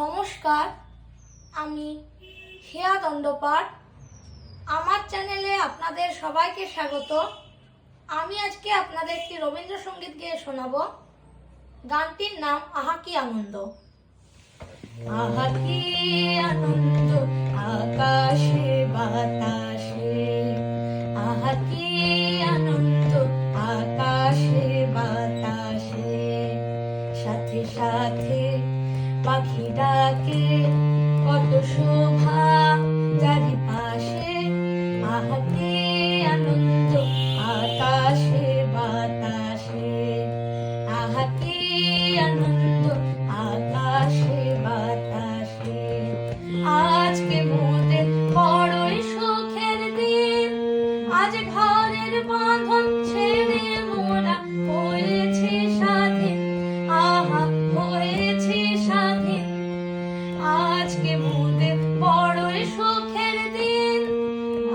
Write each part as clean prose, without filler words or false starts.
নমস্কার, আমি হেয়া দণ্ডপাট। আমার চ্যানেলে আপনাদের সবাইকে স্বাগত। আমি আজকে আপনাদের একটি রবীন্দ্রসঙ্গীত গেয়ে শোনাব। গানটির নাম আহা কি আনন্দ। আহা কি আনন্দ আকাশে বাতাসে, আহা কি আনন্দ আকাশে বাতাসে, সাথে সাথে পাখি ডাকে কত শোভা চারিপাশে। আহা কি আনন্দ আকাশে বাতাসে, আহা কি আনন্দ আকাশে বাতাসে। আজকে মোদের বড়ই সুখের দিন, আজ ঘরের বাঁধন ছেড়ে মোরা হয়েছি স্বাধীন। আহা হয়েছি স্বাধীন, আজকে মোদের বড়ই সুখের দিন,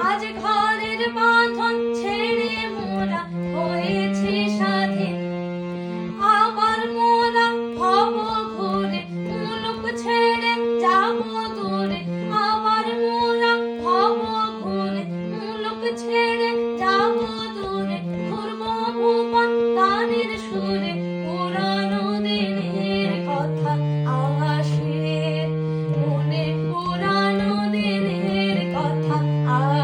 আজ ঘরের বাঁধন ছেড়ে মোরা হয়েছি স্বাধীন। আবার মোরা হব ঘুরে মুলুক ছেড়ে যাব দূরে, আবার মোরা হব ঘুরে মুলুক ছেড়ে যাব দূরে, ঘুরবো ভুবন গানের সুরে, পুরানো দিনের কথা আসে মনে, পুরানো দিনের কথা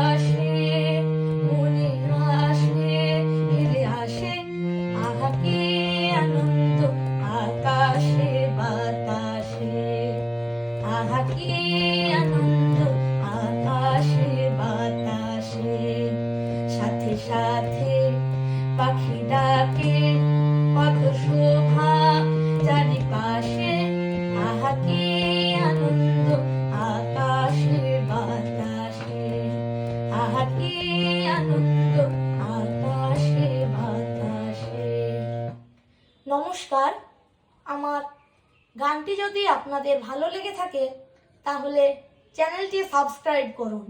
আসে মনে, আসে ফিরে আসে। আহা কি আনন্দ আকাশে বাতাসে, আহা কি আনন্দ আকাশে বাতাসে, সাথে সাথে পাখি ডাকে কত শোভা চারিপাশে। আহা কি আনন্দ আকাশে বাতাসে, আহা কি আনন্দ আকাশে বাতাসে। নমস্কার, আমার গানটি যদি আপনাদের ভালো লেগে থাকে তাহলে চ্যানেলটি সাবস্ক্রাইব করুন।